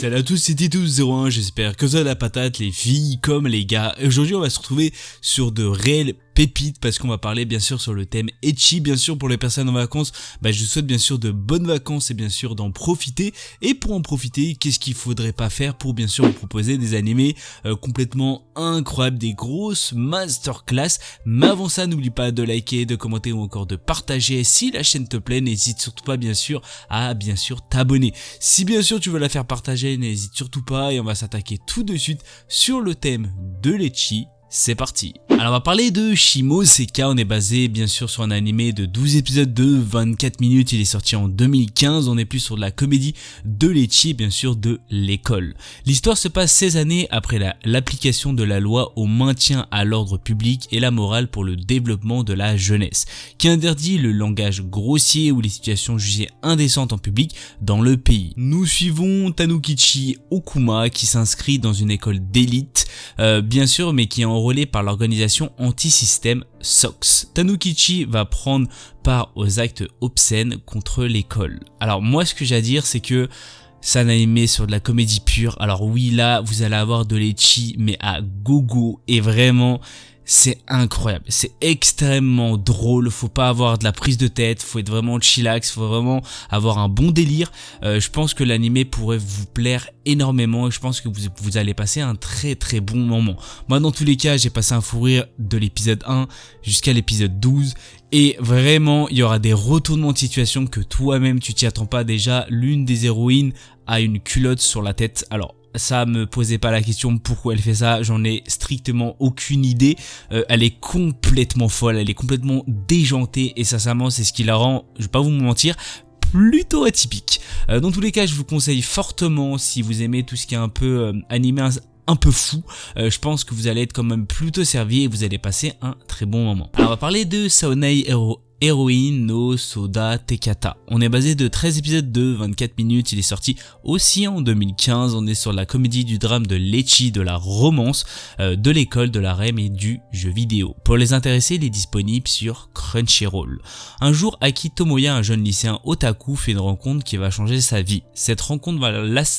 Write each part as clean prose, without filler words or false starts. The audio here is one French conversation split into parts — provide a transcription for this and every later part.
Salut à tous, c'est Titus01, j'espère que ça a la patate, les filles comme les gars. Et aujourd'hui on va se retrouver sur de réelles pépites parce qu'on va parler bien sûr sur le thème ecchi. Bien sûr pour les personnes en vacances, je vous souhaite bien sûr de bonnes vacances et bien sûr d'en profiter. Et pour en profiter, qu'est-ce qu'il faudrait pas faire pour bien sûr vous proposer des animés complètement incroyables, des grosses masterclass. Mais avant ça, n'oublie pas de liker, de commenter ou encore de partager. Si la chaîne te plaît, n'hésite surtout pas bien sûr à t'abonner. Si bien sûr tu veux la faire partager, n'hésite surtout pas et on va s'attaquer tout de suite sur le thème de l'ecchi. C'est parti. Alors on va parler de Shimo Seka, on est basé bien sûr sur un animé de 12 épisodes de 24 minutes, il est sorti en 2015, on est plus sur de la comédie de l'ecchi et bien sûr de l'école. L'histoire se passe 16 années après l'application de la loi au maintien à l'ordre public et la morale pour le développement de la jeunesse, qui interdit le langage grossier ou les situations jugées indécentes en public dans le pays. Nous suivons Tanukichi Okuma qui s'inscrit dans une école d'élite, bien sûr, mais qui est enrôlé par l'organisation anti-système SOX. Tanukichi va prendre part aux actes obscènes contre l'école. Alors moi ce que j'ai à dire c'est que c'est un animé sur de la comédie pure. Alors oui là vous allez avoir de l'ecchi mais à gogo et vraiment c'est incroyable, c'est extrêmement drôle, faut pas avoir de la prise de tête, faut être vraiment chillax, faut vraiment avoir un bon délire. Je pense que l'animé pourrait vous plaire énormément et je pense que vous allez passer un très bon moment. Moi dans tous les cas j'ai passé un fou rire de l'épisode 1 jusqu'à l'épisode 12 et vraiment il y aura des retournements de situation que toi-même tu t'y attends pas. Déjà l'une des héroïnes a une culotte sur la tête, alors ça me posait pas la question pourquoi elle fait ça, j'en ai strictement aucune idée. Elle est complètement folle, elle est complètement déjantée et sincèrement c'est ce qui la rend, je vais pas vous mentir, plutôt atypique. Dans tous les cas je vous conseille fortement, si vous aimez tout ce qui est un peu animé un peu fou, je pense que vous allez être quand même plutôt servi et vous allez passer un très bon moment. Alors on va parler de Saonai Heroine no Soda Tekata. On est basé de 13 épisodes de 24 minutes, il est sorti aussi en 2015, on est sur la comédie, du drame, de l'ecchi, de la romance, de l'école, de la REM et du jeu vidéo. Pour les intéressés, il est disponible sur Crunchyroll. Un jour, Aki Tomoya, un jeune lycéen otaku, fait une rencontre qui va changer sa vie. Cette rencontre va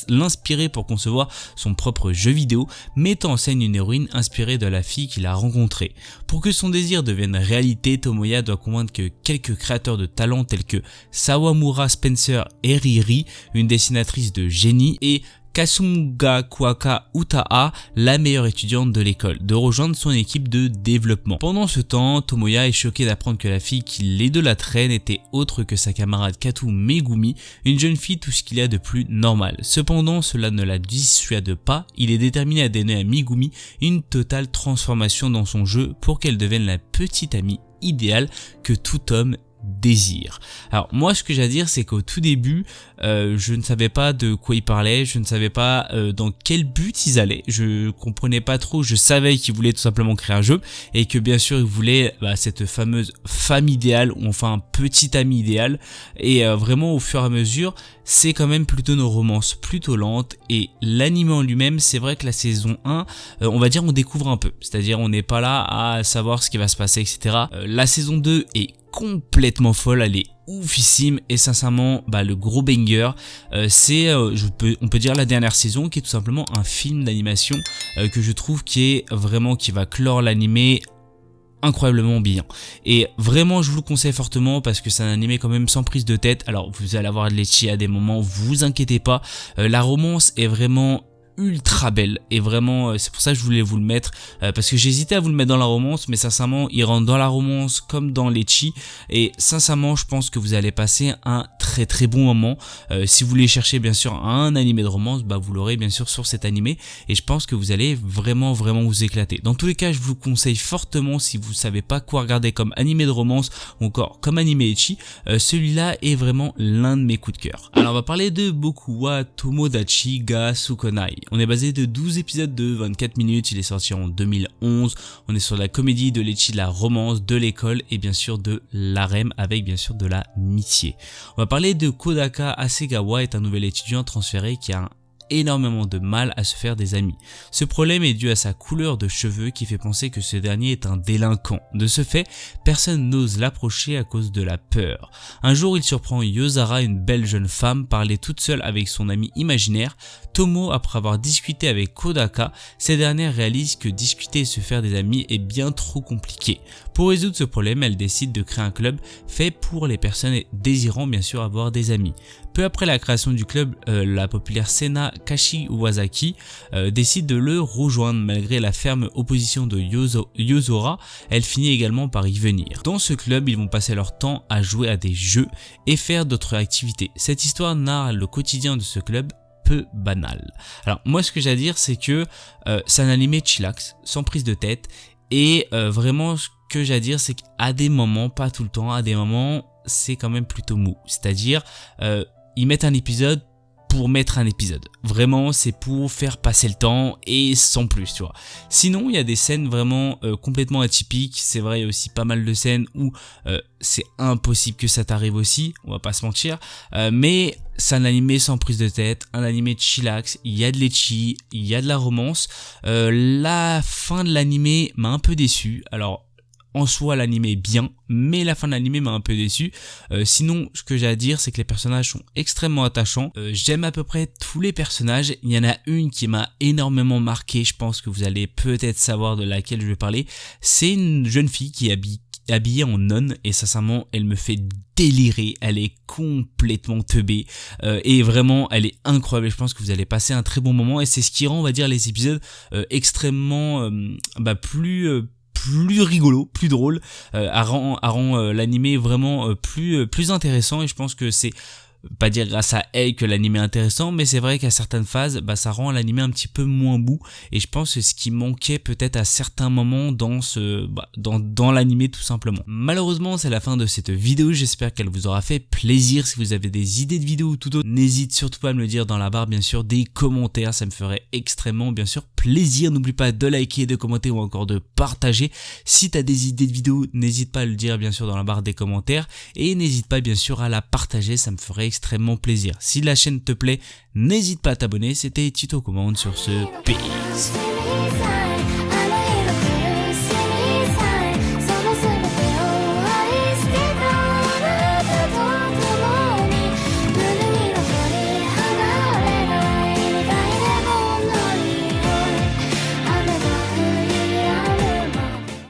l'inspirer pour concevoir son propre jeu vidéo, mettant en scène une héroïne inspirée de la fille qu'il a rencontrée. Pour que son désir devienne réalité, Tomoya doit convaincre que quelques créateurs de talent tels que Sawamura Spencer et Riri, une dessinatrice de génie, et Kasugakuaka Utaha, la meilleure étudiante de l'école, de rejoindre son équipe de développement. Pendant ce temps, Tomoya est choqué d'apprendre que la fille qui l'idolâtrait n'était autre que sa camarade Katu Megumi, une jeune fille tout ce qu'il y a de plus normal. Cependant, cela ne la dissuade pas, il est déterminé à donner à Megumi une totale transformation dans son jeu pour qu'elle devienne la petite amie idéale que tout homme désir. Alors moi ce que j'ai à dire c'est qu'au tout début je ne savais pas de quoi ils parlaient, je ne savais pas dans quel but ils allaient, je comprenais pas trop. Je savais qu'ils voulaient tout simplement créer un jeu et que bien sûr ils voulaient cette fameuse femme idéale ou enfin un petit ami idéal et vraiment au fur et à mesure c'est quand même plutôt une romance plutôt lente et l'anime en lui-même c'est vrai que la saison 1 on va dire on découvre un peu, c'est-à-dire on n'est pas là à savoir ce qui va se passer etc. La saison 2 est complètement folle, elle est oufissime et sincèrement le gros banger c'est on peut dire la dernière saison qui est tout simplement un film d'animation que je trouve qui va clore l'animé incroyablement bien et vraiment je vous le conseille fortement parce que c'est un animé quand même sans prise de tête. Alors vous allez avoir de l'ecchi à des moments, vous inquiétez pas, la romance est vraiment ultra belle et vraiment c'est pour ça que je voulais vous le mettre parce que j'hésitais à vous le mettre dans la romance mais sincèrement il rentre dans la romance comme dans l'ecchi et sincèrement je pense que vous allez passer un très bon moment. Si vous voulez chercher bien sûr un animé de romance vous l'aurez bien sûr sur cet animé et je pense que vous allez vraiment vous éclater. Dans tous les cas je vous conseille fortement si vous savez pas quoi regarder comme animé de romance ou encore comme animé ecchi, celui-là est vraiment l'un de mes coups de cœur. Alors on va parler de Bokuwa Tomodachi ga Sukonai. On est basé de 12 épisodes de 24 minutes, il est sorti en 2011, on est sur la comédie, de l'ecchi, de la romance, de l'école et bien sûr de l'harem avec bien sûr de la l'amitié. On va parler de Kodaka Hasegawa, est un nouvel étudiant transféré qui a énormément de mal à se faire des amis. Ce problème est dû à sa couleur de cheveux qui fait penser que ce dernier est un délinquant. De ce fait, personne n'ose l'approcher à cause de la peur. Un jour, il surprend Yozara, une belle jeune femme, parler toute seule avec son ami imaginaire. Tomo, après avoir discuté avec Kodaka, ces dernières réalisent que discuter et se faire des amis est bien trop compliqué. Pour résoudre ce problème, elle décide de créer un club fait pour les personnes désirant bien sûr avoir des amis. Peu après la création du club, la populaire Sena Kashiwazaki décide de le rejoindre malgré la ferme opposition de Yozora. Elle finit également par y venir. Dans ce club, ils vont passer leur temps à jouer à des jeux et faire d'autres activités. Cette histoire narre le quotidien de ce club peu banal. Alors moi ce que j'ai à dire c'est que c'est un animé chillax, sans prise de tête et vraiment ce que j'ai à dire c'est qu'à des moments, pas tout le temps, à des moments c'est quand même plutôt mou. C'est-à-dire ils mettent un épisode pour mettre un épisode. Vraiment, c'est pour faire passer le temps et sans plus, tu vois. Sinon, il y a des scènes vraiment complètement atypiques. C'est vrai, il y a aussi pas mal de scènes où c'est impossible que ça t'arrive aussi, on va pas se mentir. Mais c'est un animé sans prise de tête, un animé chillax, il y a de l'ecchi, il y a de la romance. La fin de l'animé m'a un peu déçu. Alors, en soi, l'animé est bien, mais la fin de l'animé m'a un peu déçu. Sinon, ce que j'ai à dire, c'est que les personnages sont extrêmement attachants. J'aime à peu près tous les personnages. Il y en a une qui m'a énormément marqué. Je pense que vous allez peut-être savoir de laquelle je vais parler. C'est une jeune fille qui est habillée en nonne et sincèrement, elle me fait délirer. Elle est complètement teubée et vraiment, elle est incroyable. Je pense que vous allez passer un très bon moment et c'est ce qui rend, on va dire, les épisodes extrêmement plus rigolo, plus drôle, rend l'animé vraiment plus intéressant et je pense que c'est pas dire grâce à elle que l'animé est intéressant, mais c'est vrai qu'à certaines phases, ça rend l'animé un petit peu moins mou et je pense que c'est ce qui manquait peut-être à certains moments dans dans l'animé tout simplement. Malheureusement, c'est la fin de cette vidéo, j'espère qu'elle vous aura fait plaisir. Si vous avez des idées de vidéos ou tout autre, n'hésite surtout pas à me le dire dans la barre bien sûr des commentaires, ça me ferait extrêmement bien sûr plaisir. N'oublie pas de liker, de commenter ou encore de partager. Si tu as des idées de vidéos, n'hésite pas à le dire bien sûr dans la barre des commentaires et n'hésite pas bien sûr à la partager, ça me ferait extrêmement plaisir. Si la chaîne te plaît, n'hésite pas à t'abonner. C'était Tito Commande sur ce Peace.